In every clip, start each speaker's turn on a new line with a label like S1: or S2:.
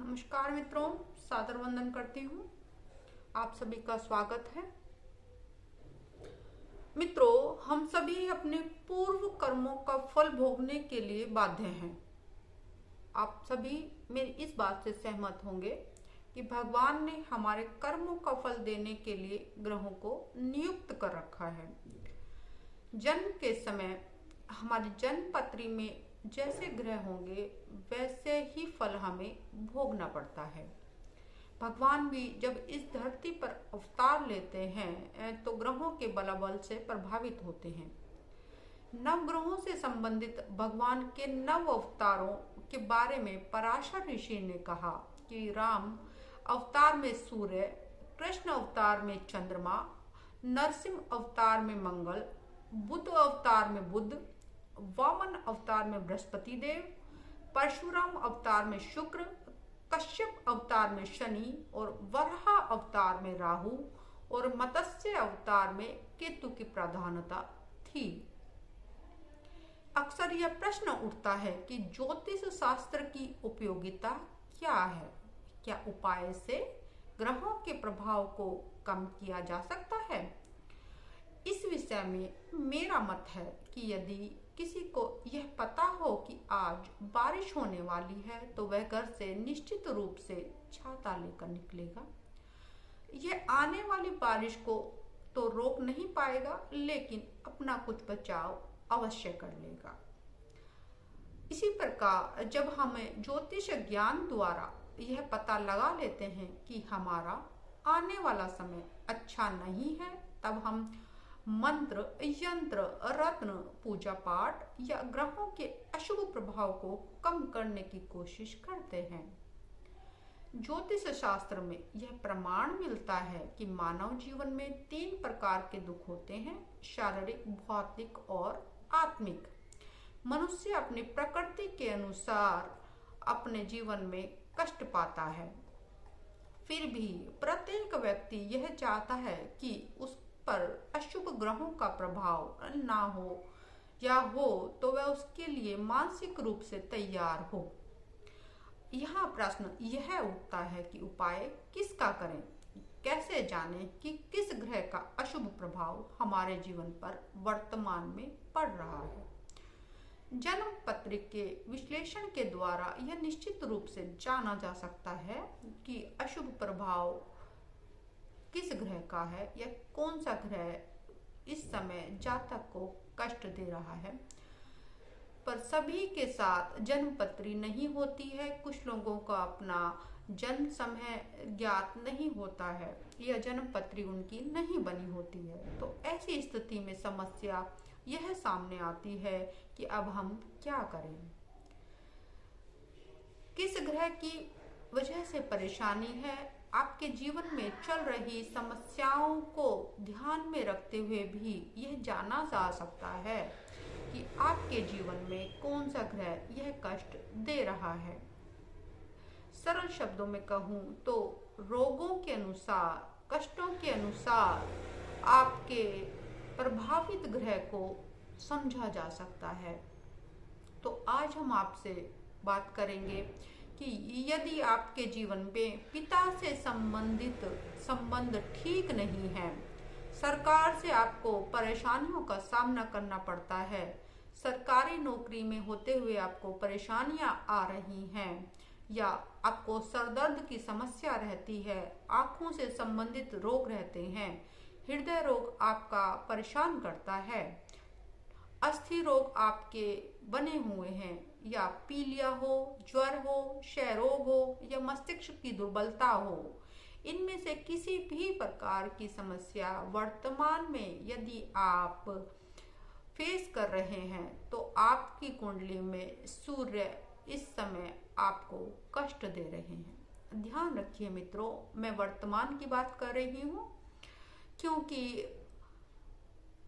S1: नमस्कार मित्रों, सादर वंदन करती हूँ। आप सभी का स्वागत है। मित्रों, हम सभी अपने पूर्व कर्मों का फल भोगने के लिए बाध्य हैं। आप सभी मेरी इस बात से सहमत होंगे कि भगवान ने हमारे कर्मों का फल देने के लिए ग्रहों को नियुक्त कर रखा है। जन्म के समय हमारी जन्म पत्री में जैसे ग्रह होंगे वैसे ही फल हमें भोगना पड़ता है। भगवान भी जब इस धरती पर अवतार लेते हैं तो ग्रहों के बलाबल से प्रभावित होते हैं। नवग्रहों से संबंधित भगवान के नव अवतारों के बारे में पराशर ऋषि ने कहा कि राम अवतार में सूर्य, कृष्ण अवतार में चंद्रमा, नरसिंह अवतार में मंगल, बुद्ध अवतार में बुध, वामन अवतार में बृहस्पति देव, परशुराम अवतार में शुक्र, कश्यप अवतार में शनि और वराह अवतार में राहु और मत्स्य अवतार में केतु की प्रधानता थी। अक्सर यह प्रश्न उठता है कि ज्योतिष शास्त्र की उपयोगिता क्या है? क्या उपाय से ग्रहों के प्रभाव को कम किया जा सकता है? इस विषय में मेरा मत है कि यदि किसी को यह पता हो कि आज बारिश होने वाली है तो वह घर से निश्चित रूप से छाता लेकर निकलेगा। यह आने वाली बारिश को तो रोक नहीं पाएगा, लेकिन अपना कुछ बचाव अवश्य कर लेगा। इसी प्रकार जब हमें ज्योतिष ज्ञान द्वारा यह पता लगा लेते हैं कि हमारा आने वाला समय अच्छा नहीं है, तब हम मंत्र, यंत्र, रत्न, पूजा पाठ या ग्रहों के अशुभ प्रभाव को कम करने की कोशिश करते हैं। ज्योतिष शास्त्र में यह प्रमाण मिलता है कि मानव जीवन में 3 प्रकार के दुख होते हैं: शारीरिक, भौतिक और आत्मिक। मनुष्य अपनी प्रकृति के अनुसार अपने जीवन में कष्ट पाता है। फिर भी प्रत्येक व्यक्ति यह चाहता है कि उस पर अशुभ ग्रहों का प्रभाव ना हो, या हो तो वह उसके लिए मानसिक रूप से तैयार हो। यहाँ प्रश्न यह उठता है कि उपाय किसका करें? कैसे जानें कि किस ग्रह का अशुभ प्रभाव हमारे जीवन पर वर्तमान में पड़ रहा है? जन्म पत्रिका के विश्लेषण के द्वारा यह निश्चित रूप से जाना जा सकता है कि अशुभ प्रभाव किस ग्रह का है या कौन सा ग्रह इस समय जातक को कष्ट दे रहा है। पर सभी के साथ जन्म पत्री नहीं होती है। कुछ लोगों का अपना जन्म समय ज्ञात नहीं होता है या जन्म पत्री उनकी नहीं बनी होती है। तो ऐसी स्थिति में समस्या यह सामने आती है कि अब हम क्या करें। किस ग्रह की वजह से परेशानी है? आपके जीवन में चल रही समस्याओं को ध्यान में रखते हुए भी यह जाना जा सकता है कि आपके जीवन में कौन सा ग्रह यह कष्ट दे रहा है। सरल शब्दों में कहूँ तो रोगों के अनुसार, कष्टों के अनुसार आपके प्रभावित ग्रह को समझा जा सकता है। तो आज हम आपसे बात करेंगे कि यदि आपके जीवन में पिता से संबंधित संबंध ठीक नहीं है, सरकार से आपको परेशानियों का सामना करना पड़ता है, सरकारी नौकरी में होते हुए आपको परेशानियां आ रही हैं, या आपको सरदर्द की समस्या रहती है, आँखों से संबंधित रोग रहते हैं, हृदय रोग आपका परेशान करता है, अस्थि रोग आपके बने हुए हैं, या पीलिया हो, ज्वर हो, क्षय रोग हो या मस्तिष्क की दुर्बलता हो, इनमें से किसी भी प्रकार की समस्या वर्तमान में यदि आप फेस कर रहे हैं तो आपकी कुंडली में सूर्य इस समय आपको कष्ट दे रहे हैं। ध्यान रखिए मित्रों, मैं वर्तमान की बात कर रही हूँ, क्योंकि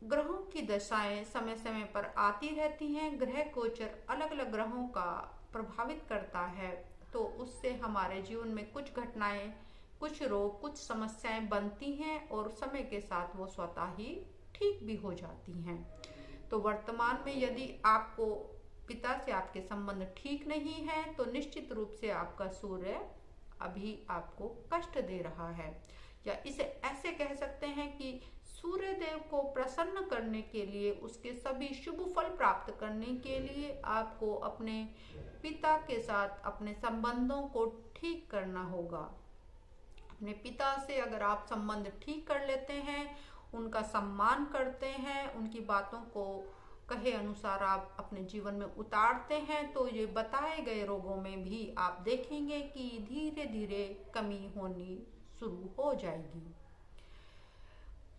S1: ग्रहों की दशाएं समय समय पर आती रहती हैं। ग्रह गोचर अलग अलग ग्रहों का प्रभावित करता है, तो उससे हमारे जीवन में कुछ घटनाएं, कुछ रोग, कुछ समस्याएं बनती हैं और समय के साथ वो स्वतः ही ठीक भी हो जाती हैं। तो वर्तमान में यदि आपको पिता से आपके संबंध ठीक नहीं है तो निश्चित रूप से आपका सूर्य अभी आपको कष्ट दे रहा है। या इसे ऐसे कह सकते हैं कि सूर्य देव को प्रसन्न करने के लिए, उसके सभी शुभ फल प्राप्त करने के लिए आपको अपने पिता के साथ अपने संबंधों को ठीक करना होगा। अपने पिता से अगर आप संबंध ठीक कर लेते हैं, उनका सम्मान करते हैं, उनकी बातों को कहे अनुसार आप अपने जीवन में उतारते हैं, तो ये बताए गए रोगों में भी आप देखेंगे कि धीरे धीरे कमी होनी शुरू हो जाएगी।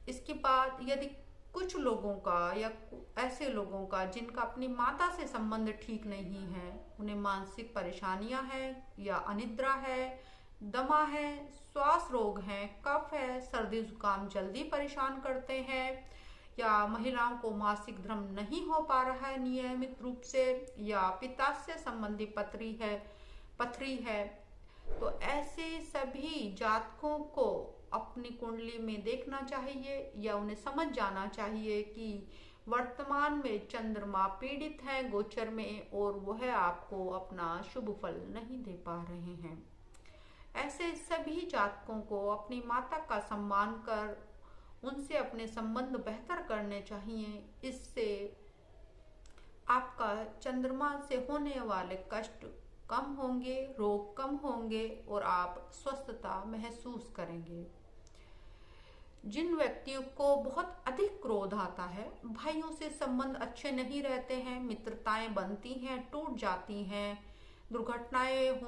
S1: इसके बाद यदि कुछ लोगों का या ऐसे लोगों का जिनका अपनी माता से संबंध ठीक नहीं है, उन्हें मानसिक परेशानियां हैं या अनिद्रा है, दमा है, श्वास रोग है, कफ है, सर्दी जुकाम जल्दी परेशान करते हैं, या महिलाओं को मासिक धर्म नहीं हो पा रहा है नियमित रूप से, या पित्ताशय संबंधी पथरी है, तो ऐसे सभी जातकों को अपनी कुंडली में देखना चाहिए या उन्हें समझ जाना चाहिए कि वर्तमान में चंद्रमा पीड़ित है गोचर में और वह आपको अपना शुभ फल नहीं दे पा रहे हैं। ऐसे सभी जातकों को अपनी माता का सम्मान कर उनसे अपने संबंध बेहतर करने चाहिए। इससे आपका चंद्रमा से होने वाले कष्ट कम होंगे, रोग कम होंगे और आप स्वस्थता महसूस करेंगे। जिन व्यक्तियों को बहुत अधिक क्रोध आता है, भाइयों से संबंध अच्छे नहीं रहते हैं, मित्रताएं बनती हैं, टूट जाती हैं, दुर्घटनाएं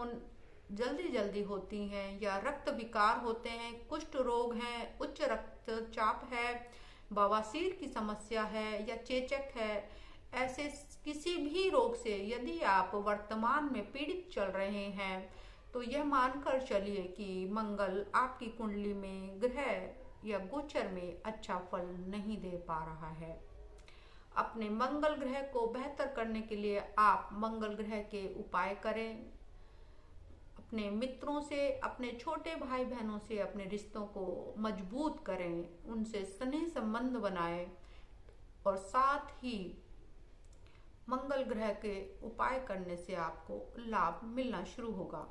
S1: जल्दी होती हैं, या रक्त विकार होते हैं, कुष्ठ रोग है, उच्च रक्तचाप है, बवासीर की समस्या है या चेचक है, ऐसे किसी भी रोग से यदि आप वर्तमान में पीड़ित चल रहे हैं तो यह मानकर चलिए कि मंगल आपकी कुंडली में ग्रह या गोचर में अच्छा फल नहीं दे पा रहा है। अपने मंगल ग्रह को बेहतर करने के लिए आप मंगल ग्रह के उपाय करें, अपने मित्रों से, अपने छोटे भाई बहनों से अपने रिश्तों को मजबूत करें, उनसे स्नेह संबंध बनाएं और साथ ही मंगल ग्रह के उपाय करने से आपको लाभ मिलना शुरू होगा।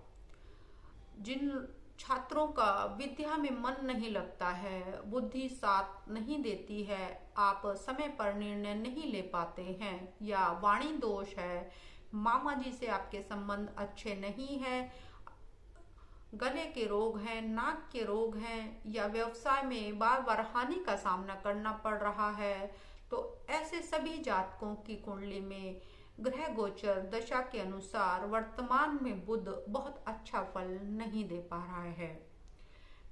S1: जिन छात्रों का विद्या में मन नहीं लगता है, बुद्धि साथ नहीं देती है, आप समय पर निर्णय नहीं ले पाते हैं या वाणी दोष है, मामा जी से आपके संबंध अच्छे नहीं हैं, गले के रोग हैं, नाक के रोग हैं या व्यवसाय में बार बार हानि का सामना करना पड़ रहा है, तो ऐसे सभी जातकों की कुंडली में ग्रह गोचर दशा के अनुसार वर्तमान में बुध बहुत अच्छा फल नहीं दे पा रहा है।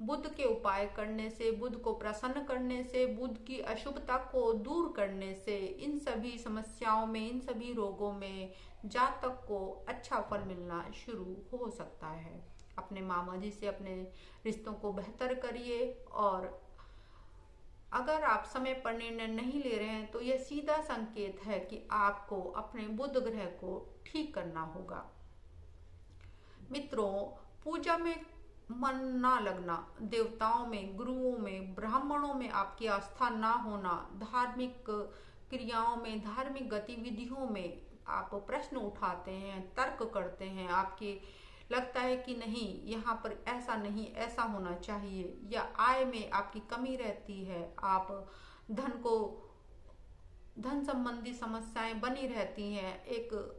S1: बुध के उपाय करने से, बुध को प्रसन्न करने से, बुध की अशुभता को दूर करने से इन सभी समस्याओं में, इन सभी रोगों में जातक को अच्छा फल मिलना शुरू हो सकता है। अपने मामा जी से अपने रिश्तों को बेहतर करिए और अगर आप समय पर निर्णय नहीं ले रहे हैं तो यह सीधा संकेत है कि आपको अपने बुध ग्रह को ठीक करना होगा। मित्रों, पूजा में मन ना लगना, देवताओं में, गुरुओं में, ब्राह्मणों में आपकी आस्था ना होना, धार्मिक क्रियाओं में, धार्मिक गतिविधियों में आप प्रश्न उठाते हैं, तर्क करते हैं, आपके लगता है कि नहीं यहाँ पर ऐसा नहीं, ऐसा होना चाहिए, या आय में आपकी कमी रहती है, आप धन संबंधी समस्याएं बनी रहती हैं, एक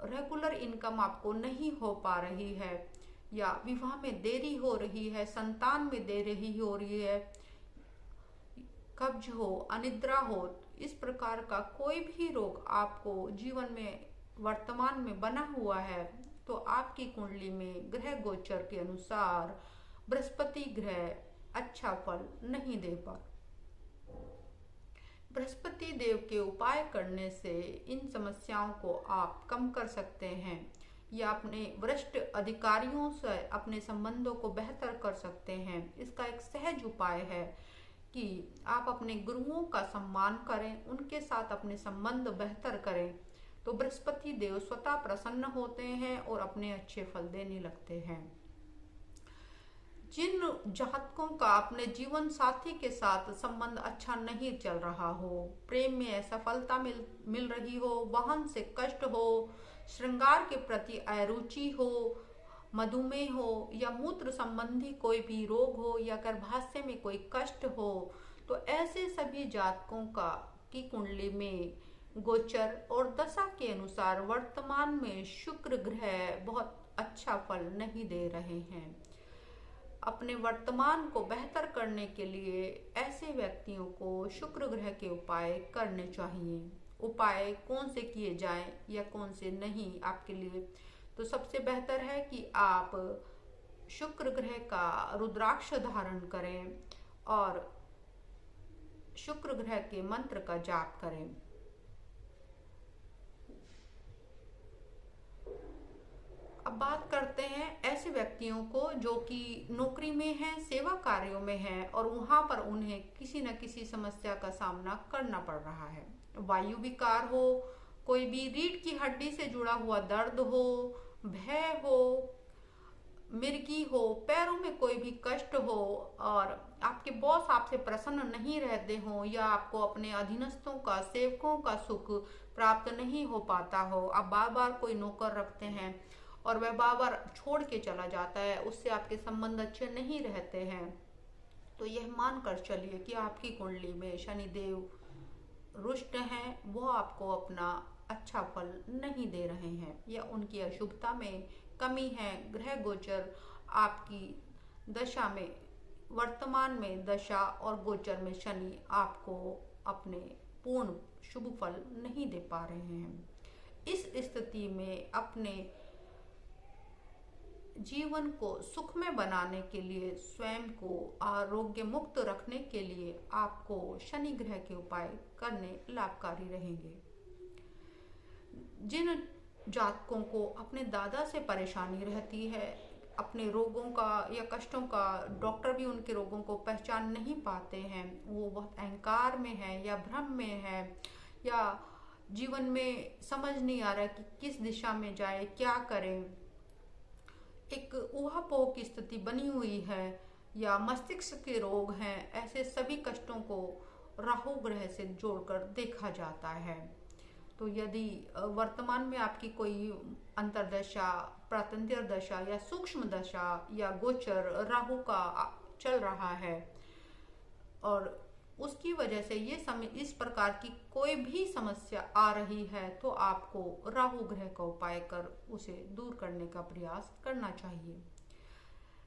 S1: रेगुलर इनकम आपको नहीं हो पा रही है, या विवाह में देरी हो रही है, संतान में देरी हो रही है, कब्ज हो, अनिद्रा हो, इस प्रकार का कोई भी रोग आपको जीवन में वर्तमान में बना हुआ है, तो आपकी कुंडली में ग्रह गोचर के अनुसार बृहस्पति ग्रह अच्छा फल नहीं दे पा। बृहस्पति देव के उपाय करने से इन समस्याओं को आप कम कर सकते हैं या अपने वरिष्ठ अधिकारियों से अपने संबंधों को बेहतर कर सकते हैं। इसका एक सहज उपाय है कि आप अपने गुरुओं का सम्मान करें, उनके साथ अपने संबंध बेहतर करें, तो बृहस्पति देव स्वतः प्रसन्न होते हैं और अपने अच्छे फल देने लगते हैं। जिन जातकों का अपने जीवन साथी के साथ संबंध अच्छा नहीं चल रहा हो, प्रेम में असफलता मिल रही हो, वाहन से कष्ट हो, श्रृंगार के प्रति अरुचि हो, मधुमेह हो या मूत्र संबंधी कोई भी रोग हो या गर्भाशय में कोई कष्ट हो, तो ऐसे सभी जातकों का की कुंडली में गोचर और दशा के अनुसार वर्तमान में शुक्र ग्रह बहुत अच्छा फल नहीं दे रहे हैं। अपने वर्तमान को बेहतर करने के लिए ऐसे व्यक्तियों को शुक्र ग्रह के उपाय करने चाहिए। उपाय कौन से किए जाएं या कौन से नहीं आपके लिए, तो सबसे बेहतर है कि आप शुक्र ग्रह का रुद्राक्ष धारण करें और शुक्र ग्रह के मंत्र का जाप करें। अब बात करते हैं ऐसे व्यक्तियों को जो कि नौकरी में हैं, सेवा कार्यों में हैं और वहां पर उन्हें किसी न किसी समस्या का सामना करना पड़ रहा है। वायु विकार हो, कोई भी रीढ़ की हड्डी से जुड़ा हुआ दर्द हो, भय हो, मिर्गी हो, पैरों में कोई भी कष्ट हो और आपके बॉस आपसे प्रसन्न नहीं रहते हो या आपको अपने अधीनस्थों का, सेवकों का सुख प्राप्त नहीं हो पाता हो, आप बार बार कोई नौकर रखते हैं और वह बार बार छोड़ के चला जाता है, उससे आपके संबंध अच्छे नहीं रहते हैं, तो यह मानकर चलिए कि आपकी कुंडली में शनिदेव रुष्ट हैं, वो आपको अपना अच्छा फल नहीं दे रहे हैं या उनकी अशुभता में कमी है। ग्रह गोचर आपकी दशा में, वर्तमान में दशा और गोचर में शनि आपको अपने पूर्ण शुभ फल नहीं दे पा रहे हैं। इस स्थिति में अपने जीवन को सुखमय बनाने के लिए, स्वयं को आरोग्य मुक्त रखने के लिए आपको शनि ग्रह के उपाय करने लाभकारी रहेंगे। जिन जातकों को अपने दादा से परेशानी रहती है, अपने रोगों का या कष्टों का डॉक्टर भी उनके रोगों को पहचान नहीं पाते हैं, वो बहुत अहंकार में है या भ्रम में है या जीवन में समझ नहीं आ रहा कि किस दिशा में जाए, क्या करें, एक ऊहापोह की स्थिति बनी हुई है या मस्तिष्क के रोग हैं, ऐसे सभी कष्टों को राहु ग्रह से जोड़कर देखा जाता है। तो यदि वर्तमान में आपकी कोई अंतर्दशा, प्रातंत्र दशा या सूक्ष्म दशा या गोचर राहु का चल रहा है और उसकी वजह से ये इस प्रकार की कोई भी समस्या आ रही है, तो आपको राहु ग्रह का उपाय कर उसे दूर करने का प्रयास करना चाहिए।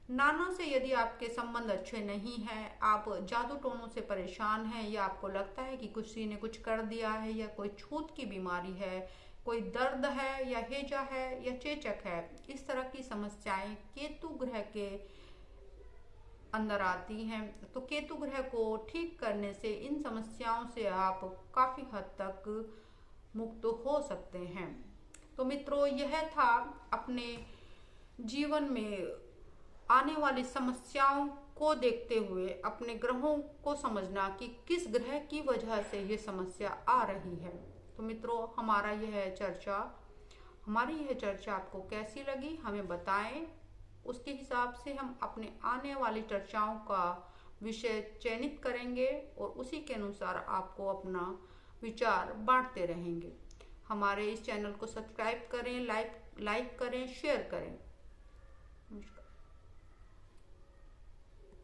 S1: नानों से यदि आपके संबंध अच्छे नहीं हैं, आप जादू टोनों से परेशान हैं या आपको लगता है कि किसी ने कुछ कर दिया है या कोई छूत की बीमारी है, कोई दर्द है या हेजा है या चेचक है, इस तरह की समस्याएं केतु ग्रह के अंदर आती हैं, तो केतु ग्रह को ठीक करने से इन समस्याओं से आप काफी हद तक मुक्त हो सकते हैं। तो मित्रों, यह था अपने जीवन में आने वाली समस्याओं को देखते हुए अपने ग्रहों को समझना कि किस ग्रह की वजह से ये समस्या आ रही है। तो मित्रों, हमारी यह चर्चा आपको कैसी लगी हमें बताएं, उसके हिसाब से हम अपने आने वाली चर्चाओं का विषय चयनित करेंगे और उसी के अनुसार आपको अपना विचार बांटते रहेंगे। हमारे इस चैनल को सब्सक्राइब करें, लाइक करें, शेयर करें।